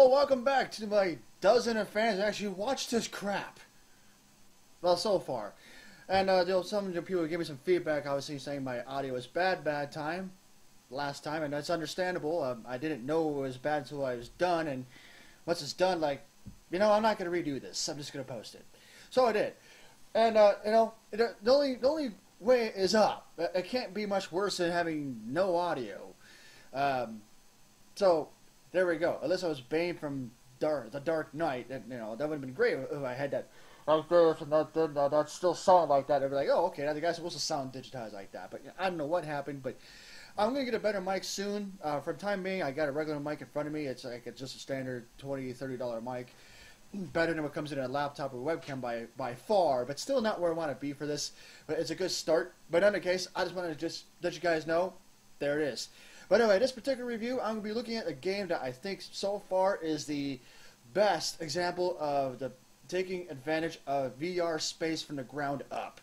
Well, welcome back to my dozen of fans that actually watched this crap. Well, so far. And some of the people give me some feedback, obviously saying my audio was bad last time, and that's understandable. I didn't know it was bad until I was done, and once it's done, like, I'm not going to redo this. I'm just going to post it. So I did. And, the only way is up. It can't be much worse than having no audio. So, there we go. Unless I was Bane from the Dark Knight, that would have been great if I had that like this and that still sound like that. I'd be like, oh, okay, now the guy's supposed to sound digitized like that. But I don't know what happened, but I'm going to get a better mic soon. For the time being, I got a regular mic in front of me. It's like just a standard $20, $30 mic. Better than what comes in a laptop or webcam by far, but still not where I want to be for this. But it's a good start. But in any case, I just wanted to just let you guys know, there it is. But anyway, this particular review, I'm going to be looking at a game that I think so far is the best example of the taking advantage of VR space from the ground up.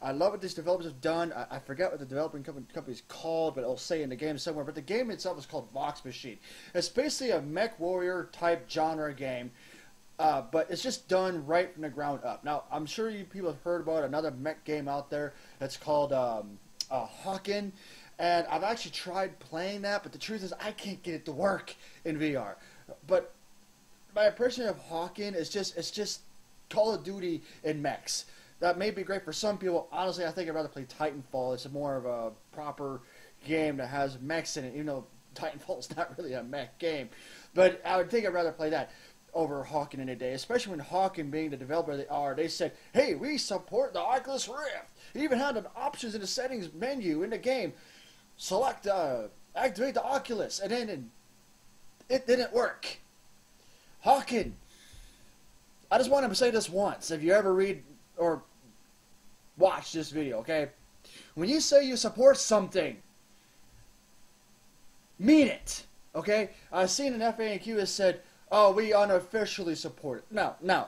I love what these developers have done. I forget what the developing company is called, but it'll say in the game somewhere. But the game itself is called VOX Machine. It's basically a mech warrior type genre game, but it's just done right from the ground up. Now, I'm sure you people have heard about another mech game out there that's called HAWKEN. And I've actually tried playing that, but the truth is I can't get it to work in VR. But my impression of HAWKEN is it's just Call of Duty in mechs. That may be great for some people. Honestly, I think I'd rather play Titanfall. It's more of a proper game that has mechs in it, even though Titanfall is not really a mech game. But I would think I'd rather play that over HAWKEN in a day, especially when HAWKEN, being the developer they are, they said, hey, we support the Oculus Rift. They even had an options in the settings menu in the game. Select, activate the Oculus, and then it didn't work. HAWKEN, I just want to say this once. If you ever read or watch this video, okay? When you say you support something, mean it, okay? I've seen an FAQ that said, oh, we unofficially support it. No.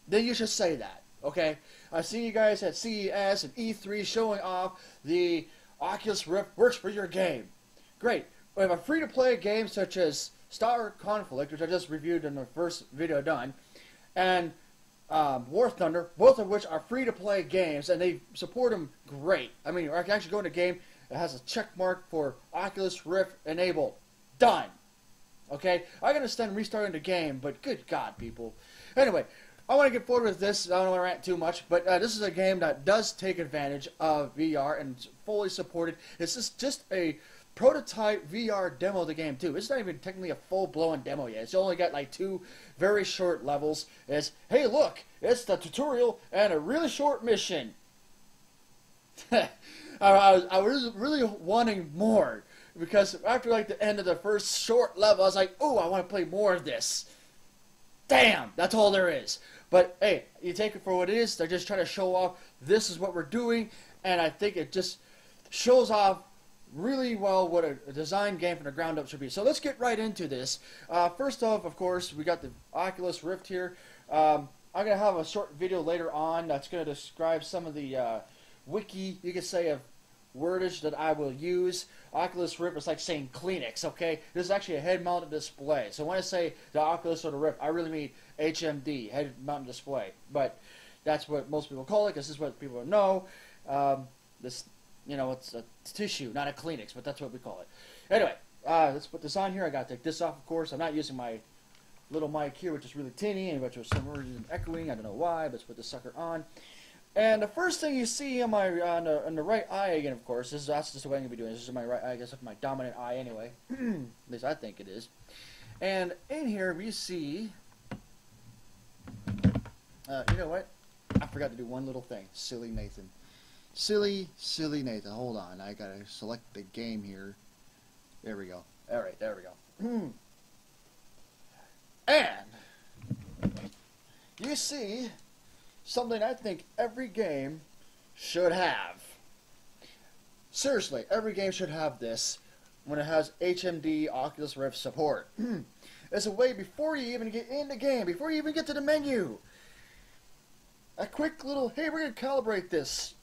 Then you should say that, okay? I've seen you guys at CES and E3 showing off the Oculus Rift works for your game. Great. We have a free-to-play game such as Star Conflict, which I just reviewed in the first video done, and War Thunder, both of which are free-to-play games, and they support them great. I mean, I can actually go in a game that has a check mark for Oculus Rift enabled. Done. Okay? I can understand restarting the game, but good God, people. Anyway, I want to get forward with this. I don't want to rant too much, but this is a game that does take advantage of VR and is fully supported. It's just a prototype VR demo of the game, too. It's not even technically a full-blown demo yet. It's only got like 2 very short levels. It's, hey, look, it's the tutorial and a really short mission. I was really wanting more, because after like the end of the first short level, I was like, oh, I want to play more of this. Damn, that's all there is. But hey, you take it for what it is. They're just trying to show off this is what we're doing, and I think it just shows off really well what a design game from the ground up should be. So let's get right into this. First off, of course, we got the Oculus Rift here. I'm going to have a short video later on that's going to describe some of the wiki, you could say, of wordage that I will use. Oculus Rift is like saying Kleenex, okay? This is actually a head-mounted display. So when I say the Oculus or the Rift, I really mean HMD, head-mounted display. But that's what most people call it, because this is what people know. This, it's a tissue, not a Kleenex, but that's what we call it. Anyway, let's put this on here. I got to take this off, of course. I'm not using my little mic here, which is really tinny, and which was some reason echoing. I don't know why, but let's put this sucker on. And the first thing you see on my on the right eye again, of course, that's just the way I'm gonna be doing. This is my right eye, I guess, my dominant eye anyway. At least I think it is. And in here we see, you know what? I forgot to do one little thing. Silly Nathan. Silly Nathan. Hold on, I gotta select the game here. There we go. All right, there we go. And you see something I think every game should have. Seriously, every game should have this when it has HMD Oculus Rift support. It's a way before you even get in the game, before you even get to the menu. A quick little, hey, we're going to calibrate this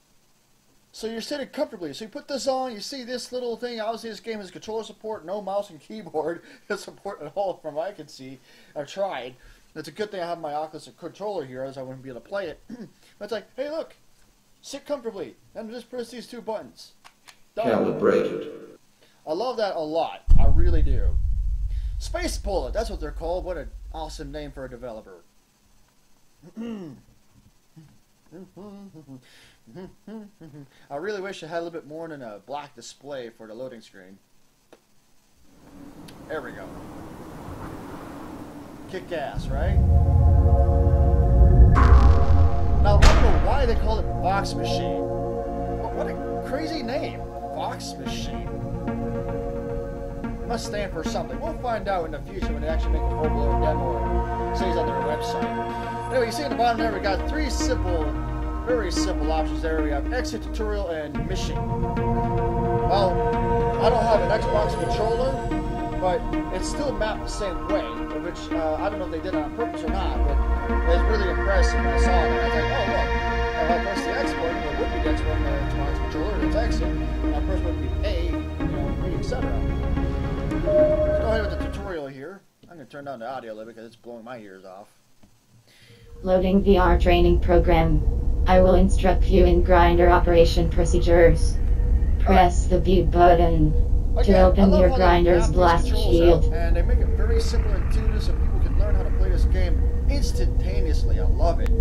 So you're sitting comfortably. So you put this on, you see this little thing. Obviously, this game has controller support, no mouse and keyboard support at all, from what I can see. I've tried. It's a good thing I have my Oculus controller here, as I wouldn't be able to play it. But it's like, hey, look, sit comfortably, and just press these two buttons. Done. Calibrated. I love that a lot. I really do. Space Bullet, that's what they're called. What an awesome name for a developer. I really wish it had a little bit more than a black display for the loading screen. There we go. Kick ass, right? Now, I don't know why they call it VOX Machine. What a crazy name. VOX Machine. It must stand for something. We'll find out in the future when they actually make a full-blown demo or says on their website. Anyway, you see at the bottom there, we got three very simple options there. We have exit, tutorial, and mission. Well, I don't have an Xbox controller, but it's still mapped the same way, which I don't know if they did it on purpose or not, but it was really impressive when I saw it. And I was like, oh, look, if I press the X button, it would be the X button, the Xbox controller, it's exit. And I press would be A, B, etc. Let's go ahead with the tutorial here. I'm going to turn down the audio a little bit because it's blowing my ears off. Loading VR training program. I will instruct you in grinder operation procedures. Press the B button to open your grinder's blast shield. And they make it very simple and intuitive so people can learn how to play this game instantaneously. I love it.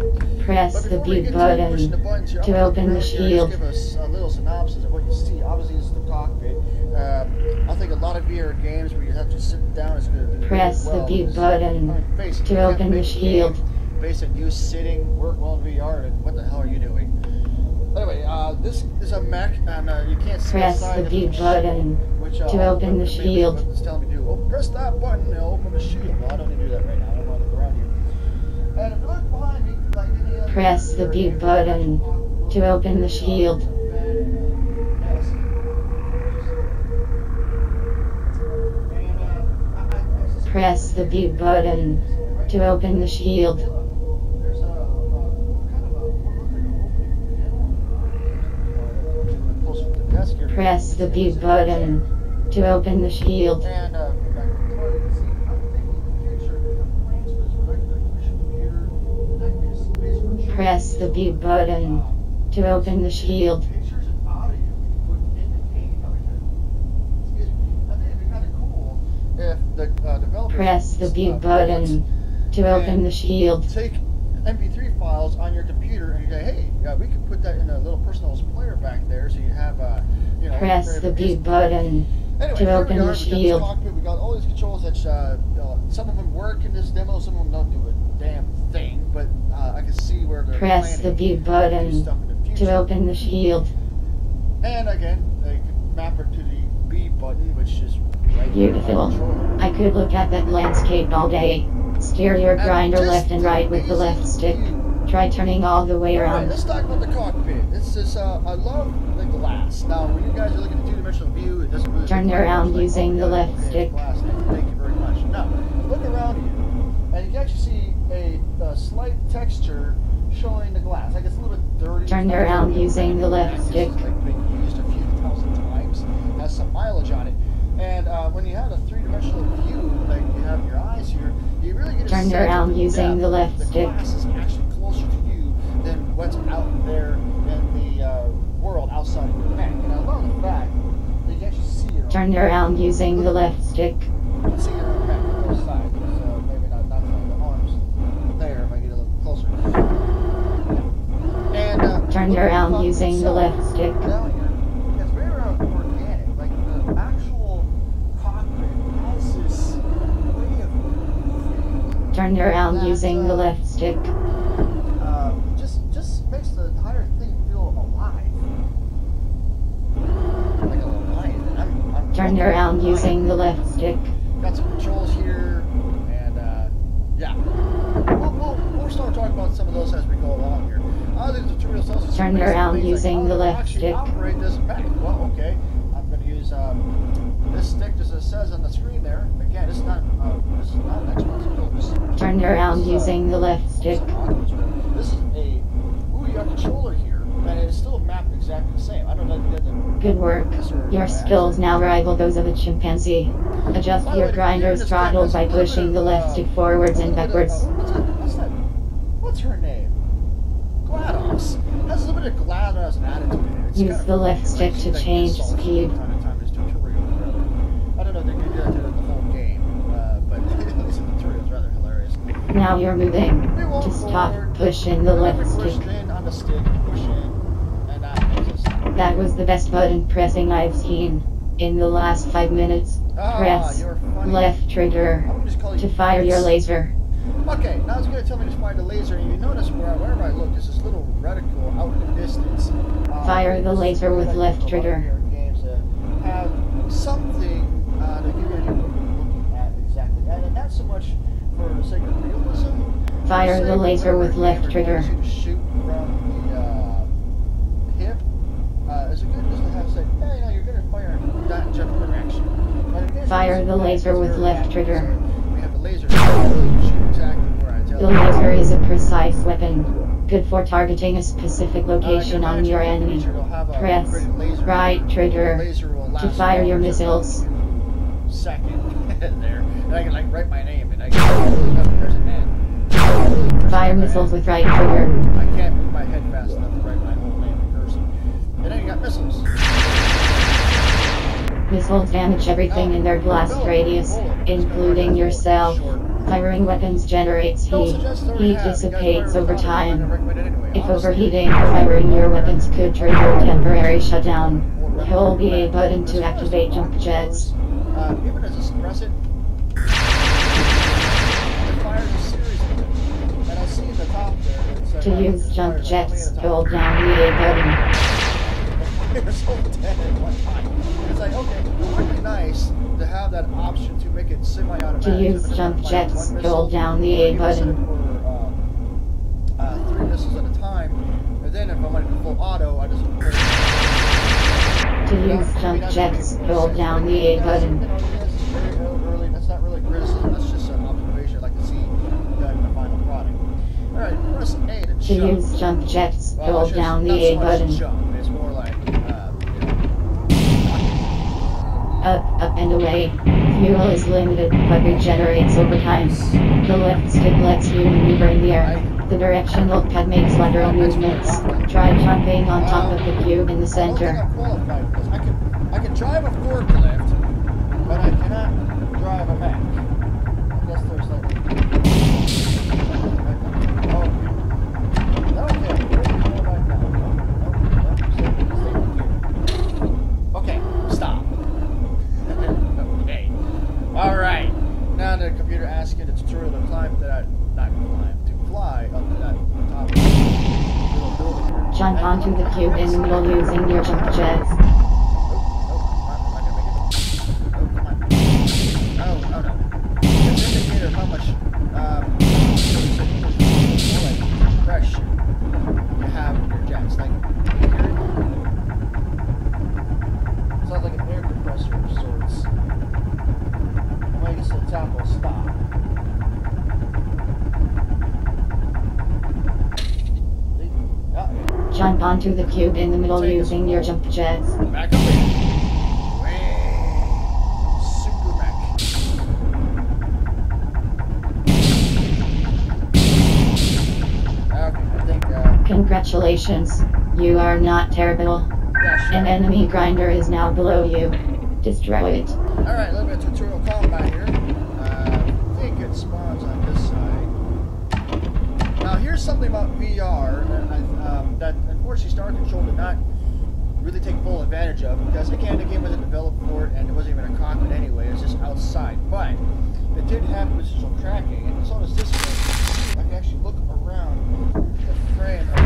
Press the B button to open the shield. Just give us a little synopsis of what you see. Obviously, this is the cockpit. I think a lot of VR games where you have to sit down is going to be press the B button to open the shield. Based on you sitting, work well in VR, and what the hell are you doing? Anyway, this is a Mech, and you can't see press the B button to open the shield. It's telling me to do. Oh, press that button, and it'll open the shield. Well, I don't need to do that right now. I don't want to look around here. And if you look behind me, like any other press the B button to open the shield. Press the B button to open the shield. Press the B button to open the shield. Press the B button to open the shield. Press the B button to open the shield. Take MP3 files on your computer and you say, hey, we can put that in a little personal player back there, so you have press the B button to open the shield. We got all these controls that some of them work in this demo, some of them don't do a damn thing, but I can see where they're press the B button to open the shield. And again, they can map it to the B button, which is right beautiful. I could look at that landscape all day. Steer your grinder left and right with the left stick. Try turning all the way around. Alright, let's talk about the cockpit. This is, I love the glass. Now, when you guys are looking at two-dimensional view, it doesn't really turn around using the left stick. Glass. Thank you very much. Now, look around you, and you can actually see a slight texture showing the glass. Like it's a little bit dirty. Turn around using the left stick. It's like been used a few thousand times. Has some mileage on it. And when you have a three-dimensional view, like you have your eyes here, you really get a turn around using the left stick. The glass is actually closer to you than what's out there in the world outside of your Mech. And I love the fact that you can actually see it. Turn around using the left stick. You can see it on the Mech on both sides. So maybe not the arms there if I get a little closer. And turn around using the left stick. Down here, it's very organic. Like the actual cockpit has this way of moving. Turn around using the left stick. Just makes the entire thing feel alive. Like a lion. Turn around using the left stick. Got some controls here, and yeah. We'll start talking about some of those as we go along here. The tutorial tells turn around using the left stick. Operate this Mech. Well, okay. I'm going to use this stick just as it says on the screen there. Again, this is not an Xbox. Turn around using the left stick. This is a Ouya controller here, and it's still mapped exactly the same. I don't know if it Good work. Your skills now rival those of a chimpanzee. Adjust your grinder's throttle by pushing the left stick forwards and backwards. What's her name? GLaDOS. Has a little bit of GLaDOS attitude in it. Use the left stick to change speed. I don't know if they're going to do that to the whole game, but at least the tutorial is rather hilarious. Now you're moving. To stop, push in the left stick. On the stick, push in, and that makes it stop. That was the best button pressing I've seen in the last 5 minutes. Press left trigger to fire your laser. Okay, now it's going to tell me to fire the laser, and you notice wherever I look, there's this little reticle out in the distance. Fire the laser with left trigger. Games that have something to give you an idea of what you're looking at exactly. And not so much for the sake of realism. Fire the laser with left trigger. To shoot from the hip. Is it good just to have said, yeah, you know, you're going to fire in that general direction. Fire the laser with left trigger. We have the laser shoot exactly where I tell The laser is a precise weapon, good for targeting a specific location on your enemy. Press right trigger to fire your missiles. Second there, and I can like write my name, and I can there's an N. Fire missiles with right trigger. I can't move my head fast enough to write my whole name in cursive. And then you got missiles. Missiles damage everything in their blast radius, including yourself. Firing weapons generates heat. Heat dissipates over time. If overheating, firing your weapons could trigger temporary shutdown. Hold the A button to activate jump jets. Even as a suppressant, it fires a series of them. And I see in the top there, it says, To use jump jets, hold down the A button. They're so dead at one time. It's like, okay, it would be nice to have that option to make it semi-automatic. To use jump jets, hold down the A button. For 3 missiles at a time, and then if I want to do full auto, I just... To use jump jets, hold down the A button. That's not really criticism, that's just an observation I'd like to see done in the final product. Alright, press A to jump. To use jump jets, hold down the A button. It's more like, Up and away. Fuel is limited, but regenerates over time. The left stick lets you maneuver in the air. The directional pad makes lateral movements. Try jumping on top of the cube in the center. I don't think I'm qualified for this. I can drive a forklift, but I cannot drive a Mech. I guess there's like... Okay, stop. Okay. Alright. Now the computer asking the tutorial to climb to that... Not climb, to fly up to that top of the building. Jump onto the cube in the middle using your jump jets. How much pressure you have in your jets. Like, sounds like an air compressor of sorts. Well, I guess the top will stop. Jump onto the cube in the middle using your jump jets. Back up in. Super Mech. Congratulations, you are not terrible. Yeah, sure. An enemy grinder is now below you. Destroy it. Alright, a little bit of tutorial combat here. I think it spawns on this side. Now here's something about VR that unfortunately Star Control did not really take full advantage of, because again the game wasn't developed for it and it wasn't even a cockpit anyway, it was just outside. But it did have positional tracking, and so does this one. I can actually look around the frame of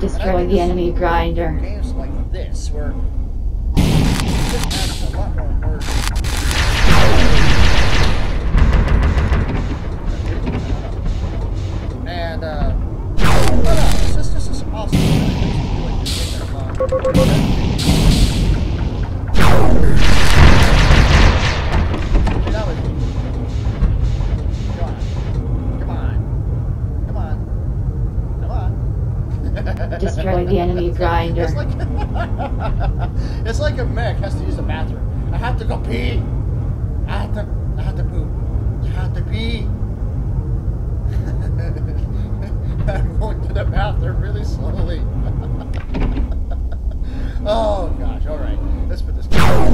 the Destroy the enemy grinder. Games like this, where this adds a lot more immersion. And, this is awesome. Come on. the enemy grinder. It's like a mech has to use the bathroom. I have to go pee. I have to poop. I have to pee. I'm going to the bathroom really slowly. Oh gosh, alright. Let's put this camera.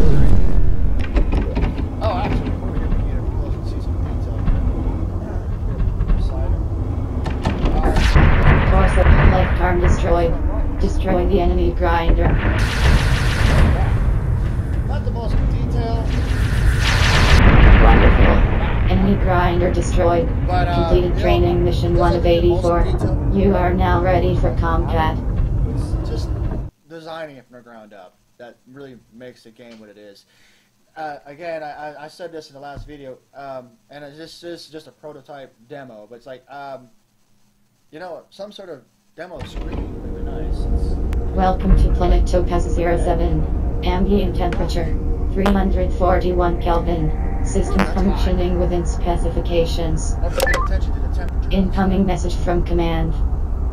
Oh, actually, before we get to get up close and see some detail here. Torso life arm destroyed. Destroy the enemy grinder. Not the most detailed. Wonderful. Enemy grinder destroyed. But, Completed training mission 1 of 84. You are now ready for combat. It's just designing it from the ground up that really makes the game what it is. Again, I said this in the last video, and this is just a prototype demo, but it's like, you know, some sort of demo screen would be nice. Welcome to Planet Topaz 07. Ambient temperature 341 Kelvin. System functioning within specifications. Pay attention to the temperature. Incoming message from command.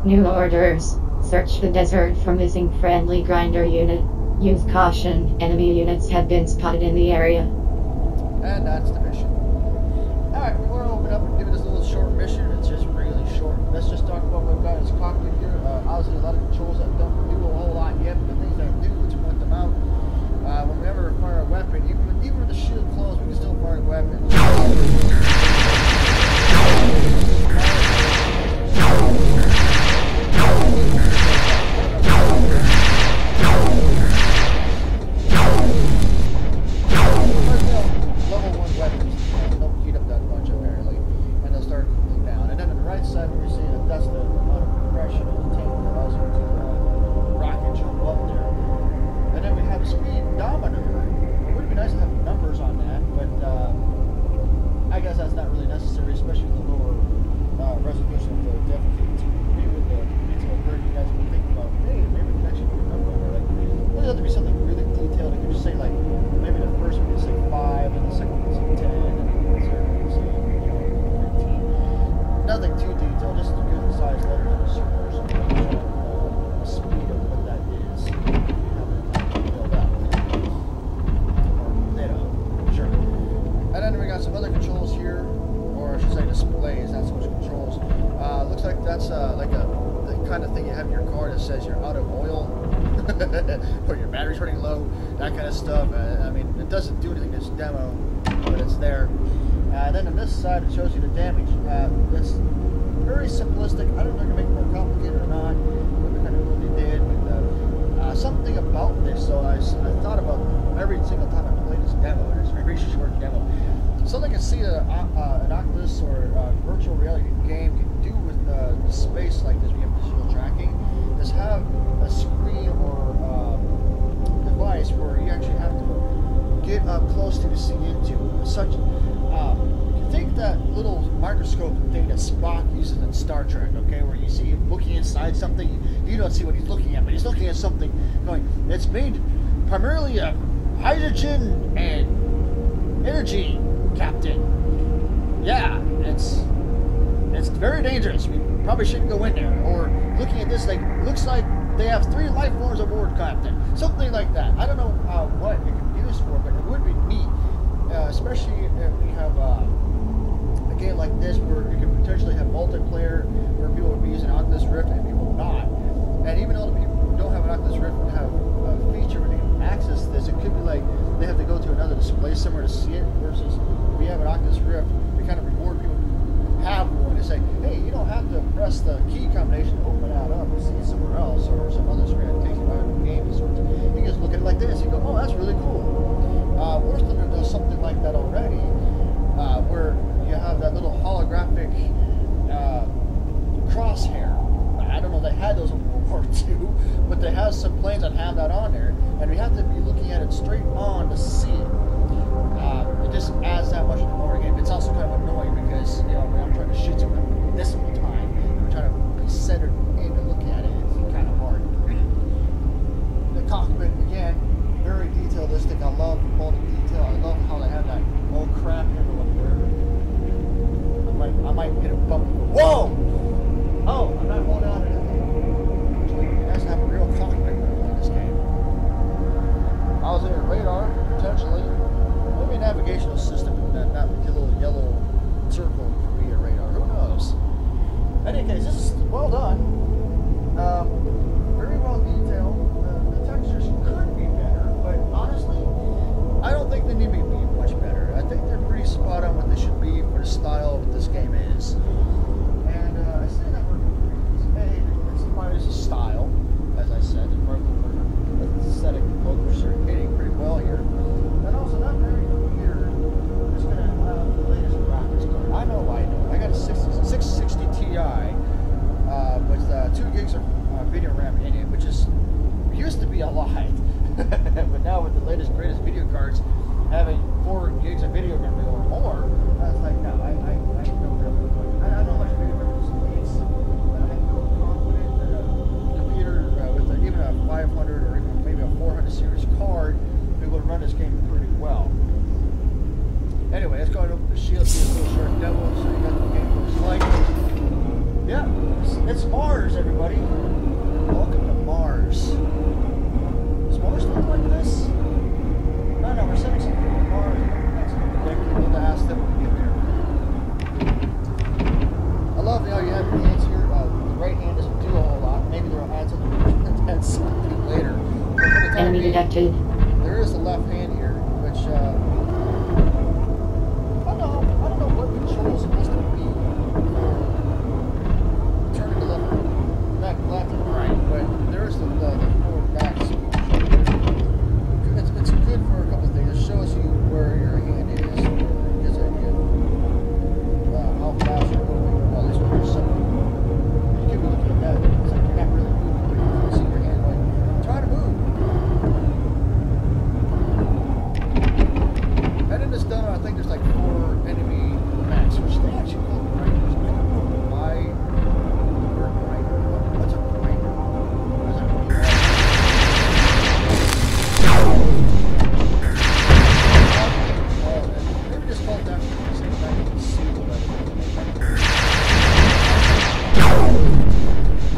New orders. Search the desert for missing friendly grinder unit. Use caution. Enemy units have been spotted in the area. And that's the mission. Alright, we're going to open up and give it this little short mission. It's just really short. Let's just talk about what we've got in this cockpit here. Obviously, a lot of controls that don't do a whole lot yet, but the things that do, let's point them out. Whenever we fire a weapon, even with the shield closed, we can still fire a weapon. Level 1 weapons don't heat up that much apparently, and they'll start cooling down. And then on the right side, we're seeing that that's the amount of compression of the tank that allows you to rocket jump up there. And then we have a speedometer. It would be nice to have numbers on that, but I guess that's not really necessary, especially with the lower resolution of the depth feeds. Maybe with the detail bird, you guys would think about, hey, maybe we can actually put a number on there. Like, it doesn't have to be something really detailed. You could just say, like, maybe the first one is like 5, and the second one is like 10, and the third one is like, you know, 15. Nothing too detailed, just a good size letters and a circle or something to show the speed of what that is. If you haven't filled out. Sure. And then we got some other controls here, or I should say displays, not so much controls. Looks like that's like the kind of thing you have in your car that says you're out of oil, or your battery's running low, that kind of stuff. I mean, it doesn't do anything in this demo, but it's there. Then on this side, it shows you the damage. It's very simplistic. I don't know if they're making it more complicated or not. What kind of really did, but something about this. So I thought about every single time I played this demo, and it's a very short demo. Something I can see an Oculus or virtual reality game can do with space like this. We have visual tracking. Is have a screen or device where you actually have to get up close to see into. Such, you think that little microscope thing that Spock uses in Star Trek, okay, where you see him looking inside something, you don't see what he's looking at, but he's looking at something going, it's made primarily of hydrogen and energy, Captain. Yeah, it's very dangerous. We probably shouldn't go in there. Or looking at this, like, looks like they have 3 life forms aboard, Captain. Something like that. I don't know what it could be used for, but it would be neat, especially if we have a game like this where you could potentially have multiplayer, where people would be using Oculus Rift and people not. And even though the people who don't have an Oculus Rift would have a feature where they can access this, it could be like they have to go to another display somewhere to see it, versus if we have an Oculus Rift, we kind of reward people who have one to say, hey, you don't have to press the key combination to open that up and see it somewhere else or some other screen that takes you out of the game of sorts. You can just look at it like this and go, oh, that's really cool. War Thunder does something like that already, where you have that little holographic crosshair. I don't know if they had those in World War II, but they have some planes that have that on there, and we have to be looking at it straight on to see it. It just adds that much more game. It's also kind of annoying because, you know, when I'm trying to shoot something this whole time, I'm trying to be centered in to look at it. It's kind of hard. The cockpit, again, very detailistic. I love all the detail. I love how they have that oh crap handle up there. I might hit a bump and go, whoa! Oh, I'm not holding on to anything. Actually, you guys have a real having 4 gigs of video memory or more. I was like, no, I don't really. I don't know how much video memory this needs, but I feel confident that a computer with even a 500 or even maybe a 400 series card be able to run this game pretty well. Anyway, let's go ahead and open the shield, see this little short demo, so you got what the game looks like. Yeah, it's Mars, everybody. Welcome to Mars. Does Mars look like this? No, we're sending some people to Mars. Next decade, we'll ask them when we get there. I love how you have your hands here. The right hand doesn't do a whole lot. Maybe there will add something that's something later. But for the time Enemy being, detected. there is the left hand here, which I don't know what control is supposed to be for turning the left and right, but there is the forward back speed. It's good for a couple of things. It shows you where your hand is, gives an idea of how fast you're moving, or at least where you're sitting. You could be looking at that. It's like you're not really moving, but you can see your hand like, try to move. And in this demo, I think there's like 4 enemy mechs, which they actually call grinders. I don't know why they're a grinder. What's a grinder? What does that mean? Maybe just call it that for the same time you can see what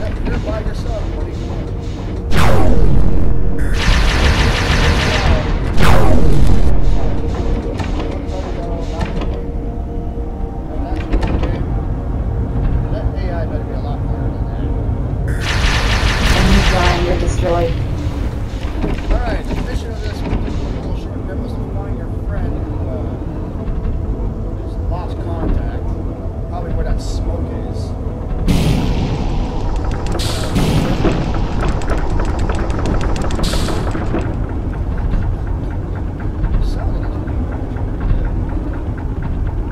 yep, you're by yourself, buddy. Destroyed. Alright, the mission of this particular little short demo is to find your friend who has lost contact. Probably where that smoke is. Sounded like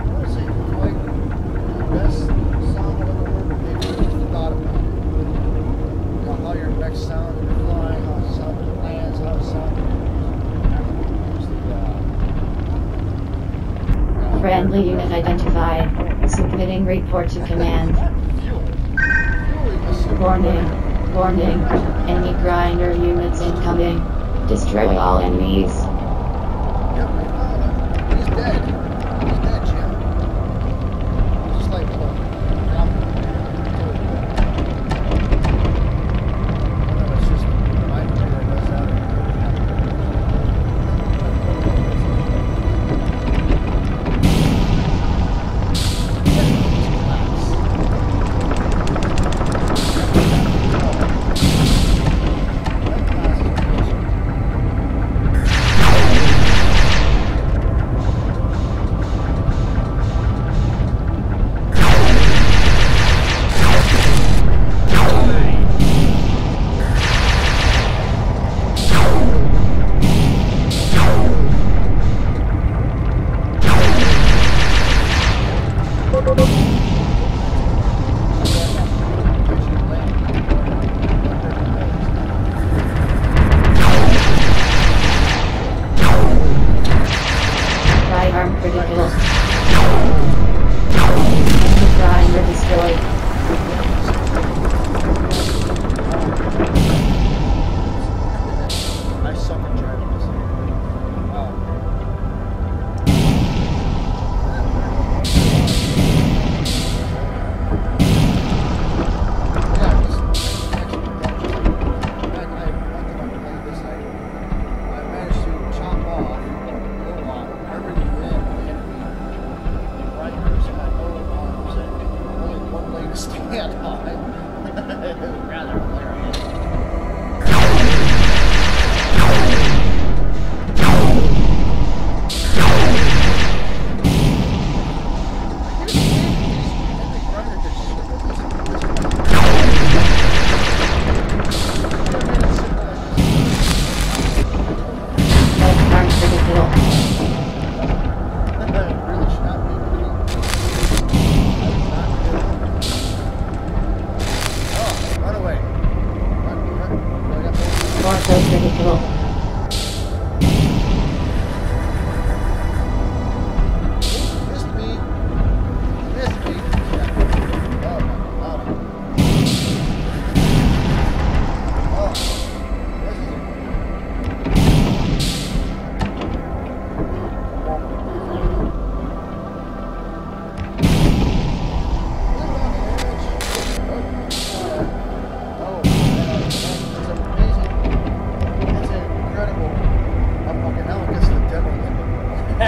I want to say quite the best sound I've ever heard, but maybe I just thought about it. You know, how your mech sound when you're flying, how it sounds when it lands, how it sounds when it Friendly unit identified. Submitting report to command. Warning. Warning. Enemy grinder units incoming. Destroy all enemies. Yep, I found him. He's dead. He's dead, Jim. He's just like, drop him. It's just my memory that goes out.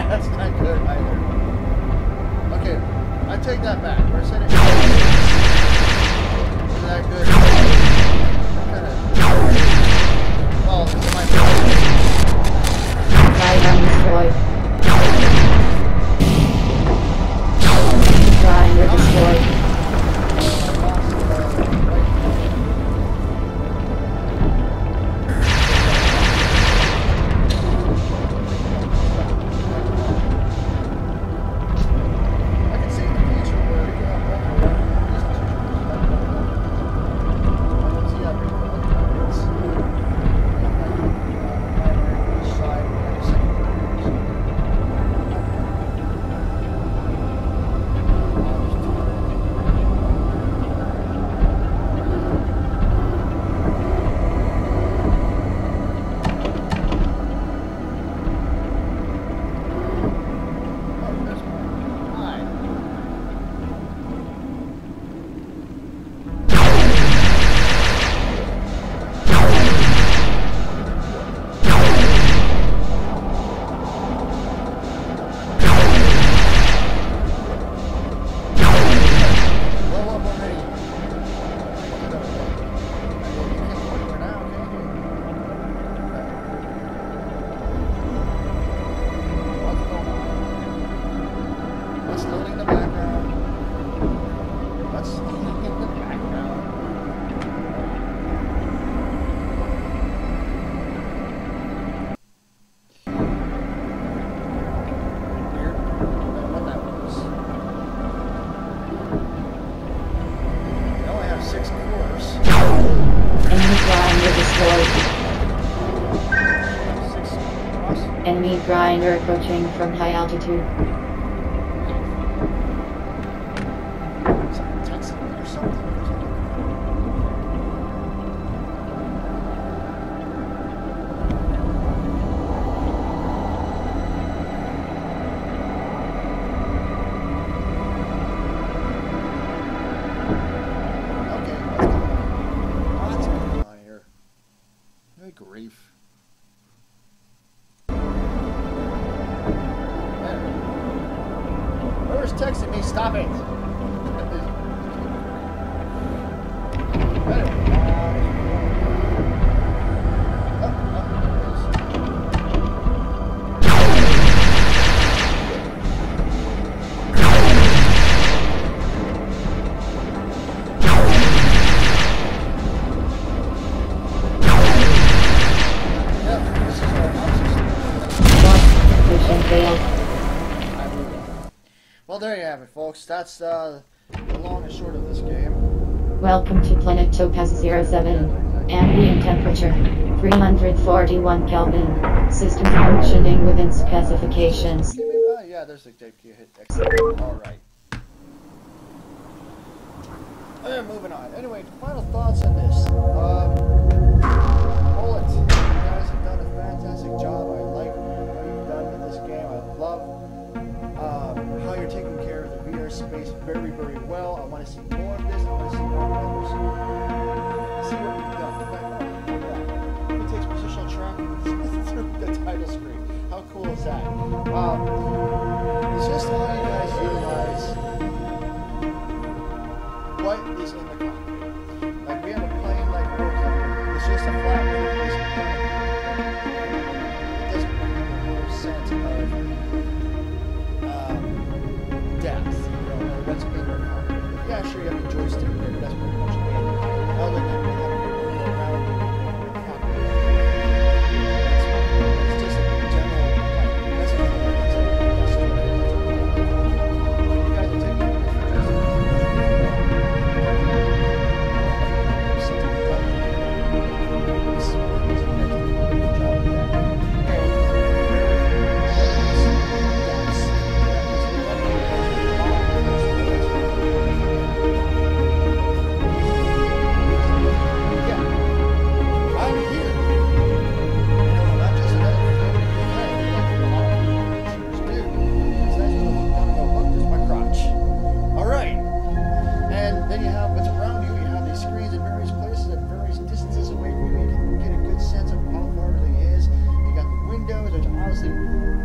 That's not good either. Okay, I take that back. We're sitting. Isn't that good? Well, this is my Item destroyed. Grinder destroyed. Enemy grinder approaching from high altitude. Grief. Whoever's texting me, stop it! Well, there you have it, folks. That's the long and short of this game. Welcome to Planet Topaz 07. Ambient temperature 341 Kelvin. System functioning within specifications. Yeah, there's a hit exit. Alright. Moving on. Anyway, final thoughts on this. Bullet. You guys have done a fantastic job. I like what you've done with this game. I love how you're taking care of the VR space very, very well. I want to see more of this. I want to see more numbers. See what we've done. In fact, it takes positional tracking through the title screen. How cool is that? It's just how you guys utilize what is in the cockpit. Like we have a plane like it's just a flat roof. It doesn't make no sense of depth, or what's in your cockpit. Yeah, sure, you have a joystick there, but that's pretty much it. Other than having to go around the cockpit. It's just a general, that's another one. You guys are taking it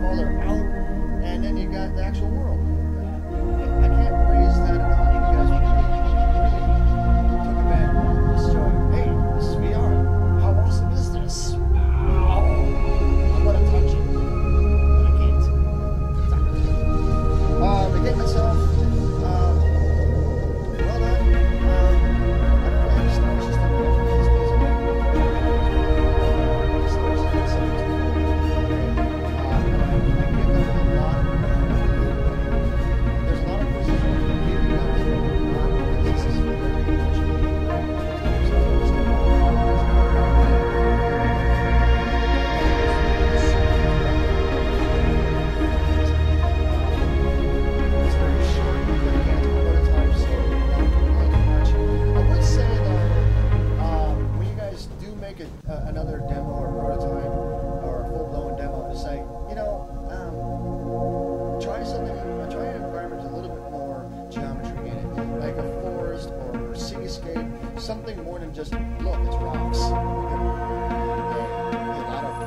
farther out. and then you got the actual world. I can't praise that enough. You guys really took advantage of this. Hey, this is VR. How awesome is this? Ow. I'm gonna touch it, but I can't. The game itself, well done. I don't really have a star system these days. I give them a lot of there's a lot of precision in giving out there, because this is very much it's very short, but again, it's a prototype, so not complaining much. I would say though, when you guys do make another demo or prototype or a full-blown demo, to say, you know, try something, try an environment with a little bit more geometry in it, like a forest or seascape, something more than just, look, it's rocks. A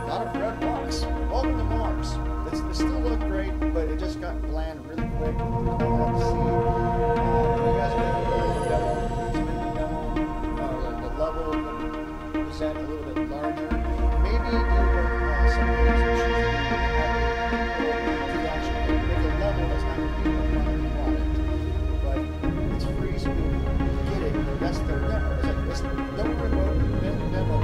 lot of red rocks. Welcome to Mars. It still look great, but it just got bland really quick. There's not a lot to see. You guys are going to do a demo, the level present a little bit larger. Maybe do some of these issues to actually make a level that's not going to be a final product. But it's free, so people get it. That's their demo. It's like, it's don't remote demo.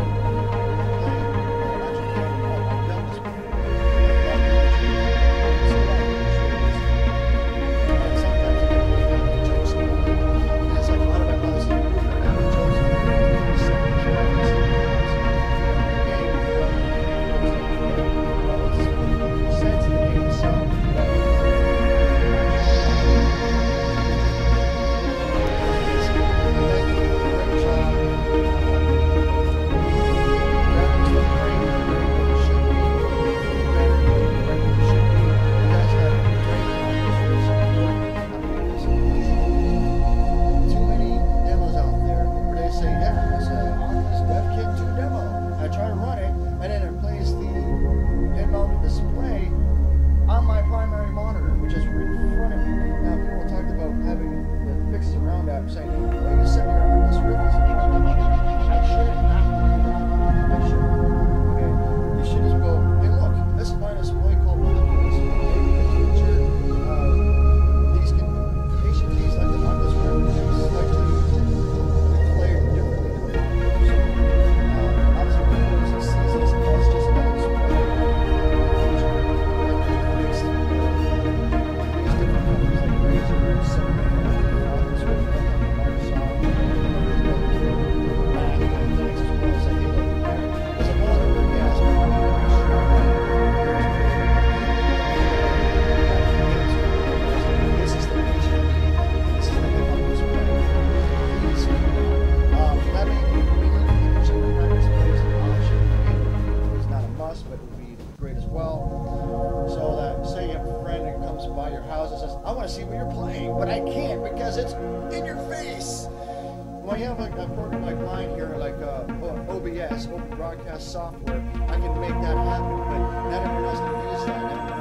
OBS, open broadcast software, I can make that happen, but not everyone else can use that.